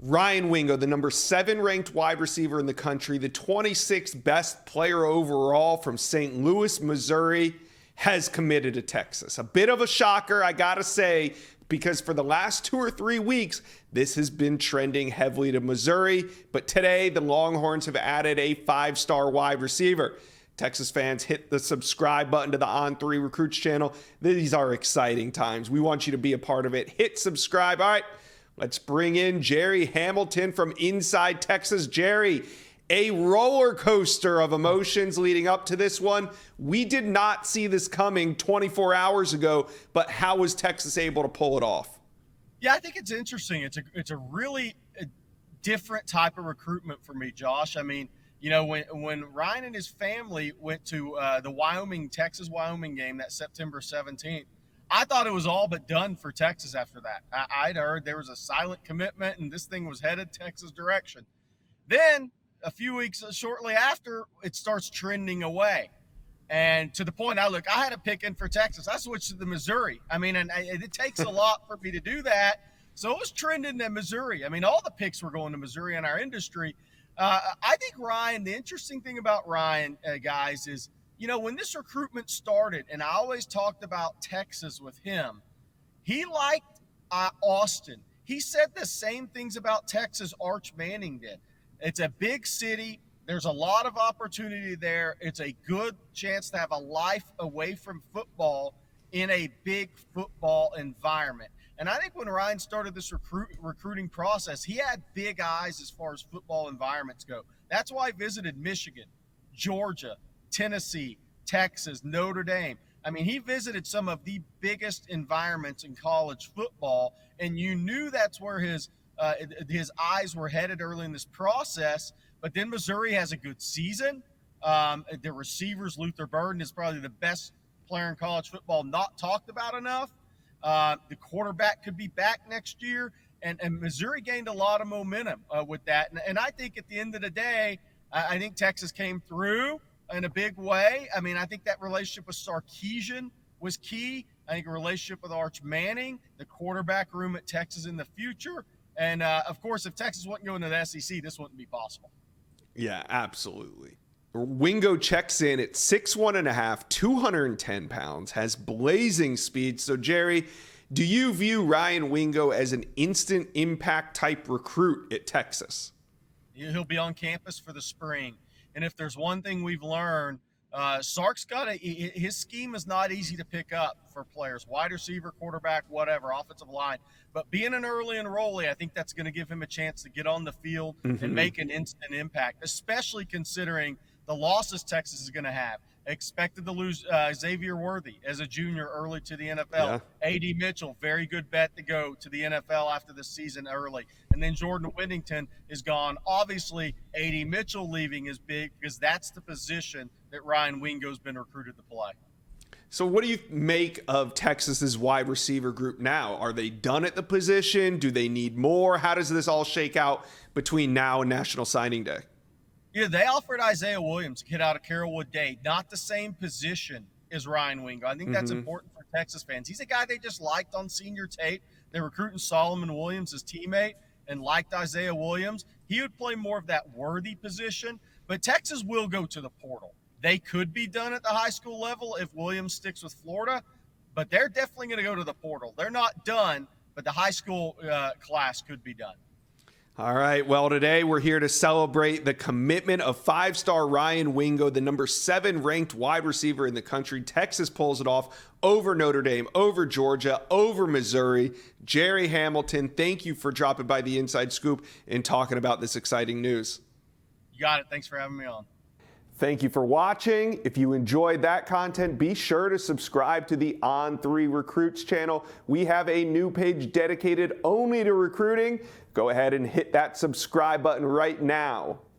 Ryan Wingo, the number 7 ranked wide receiver in the country, the 26th best player overall from St. Louis, Missouri, has committed to Texas. A bit of a shocker, I gotta say, because for the last 2 or 3 weeks, this has been trending heavily to Missouri. But today, the Longhorns have added a 5-star wide receiver. Texas fans, hit the subscribe button to the On3 Recruits channel. These are exciting times. We want you to be a part of it. Hit subscribe. All right, let's bring in Jerry Hamilton from inside Texas. Jerry, a roller coaster of emotions leading up to this one. We did not see this coming 24 hours ago, but how was Texas able to pull it off? Yeah, I think it's interesting. It's a really different type of recruitment for me, Josh. I mean, you know, when Ryan and his family went to the Texas-Wyoming game that September 17th, I thought it was all but done for Texas after that. I'd heard there was a silent commitment and this thing was headed Texas direction. Then a few weeks shortly after, it starts trending away. And to the point I had a pick in for Texas. I switched to the Missouri. I mean, and it takes a lot for me to do that. So it was trending to Missouri. I mean, all the picks were going to Missouri in our industry. I think Ryan, the interesting thing about Ryan, guys, is, you know, when this recruitment started, and I always talked about Texas with him, he liked Austin. He said the same things about Texas Arch Manning did. It's a big city. There's a lot of opportunity there. It's a good chance to have a life away from football in a big football environment. And I think when Ryan started this recruiting process, he had big eyes as far as football environments go. That's why I visited Michigan, Georgia, Tennessee, Texas, Notre Dame. I mean, he visited some of the biggest environments in college football, and you knew that's where his eyes were headed early in this process. But then Missouri has a good season. The receivers, Luther Burden is probably the best player in college football, not talked about enough. The quarterback could be back next year, and Missouri gained a lot of momentum with that. And I think at the end of the day, I think Texas came through in a big way. I mean, I think that relationship with Sarkisian was key. I think a relationship with Arch Manning, the quarterback room at Texas in the future. And, of course, if Texas wasn't going to the SEC, this wouldn't be possible. Yeah, absolutely. Wingo checks in at 6'1.5", 210 pounds, has blazing speed. So, Jerry, do you view Ryan Wingo as an instant impact type recruit at Texas? He'll be on campus for the spring. And if there's one thing we've learned, Sark's his scheme is not easy to pick up for players, wide receiver, quarterback, whatever, offensive line. But being an early enrollee, I think that's going to give him a chance to get on the field and make an instant impact, especially considering the losses Texas is going to have. Expected to lose Xavier Worthy as a junior early to the NFL. Yeah. A.D. Mitchell, very good bet to go to the NFL after the season early. And then Jordan Whittington is gone. Obviously, A.D. Mitchell leaving is big because that's the position that Ryan Wingo's been recruited to play. So what do you make of Texas's wide receiver group now? Are they done at the position? Do they need more? How does this all shake out between now and National Signing Day? Yeah, they offered Isaiah Williams, a kid out of Carrollwood Day, not the same position as Ryan Wingo. I think that's important for Texas fans. He's a guy they just liked on senior tape. They're recruiting Solomon Williams as teammate and liked Isaiah Williams. He would play more of that worthy position, but Texas will go to the portal. They could be done at the high school level if Williams sticks with Florida, but they're definitely going to go to the portal. They're not done, but the high school class could be done. All right, well, today we're here to celebrate the commitment of 5-star Ryan Wingo, the number 7 ranked wide receiver in the country. Texas pulls it off over Notre Dame, over Georgia, over Missouri. Jerry Hamilton, thank you for dropping by the Inside Scoop and talking about this exciting news. You got it. Thanks for having me on. Thank you for watching. If you enjoyed that content, be sure to subscribe to the On3 Recruits channel. We have a new page dedicated only to recruiting. Go ahead and hit that subscribe button right now.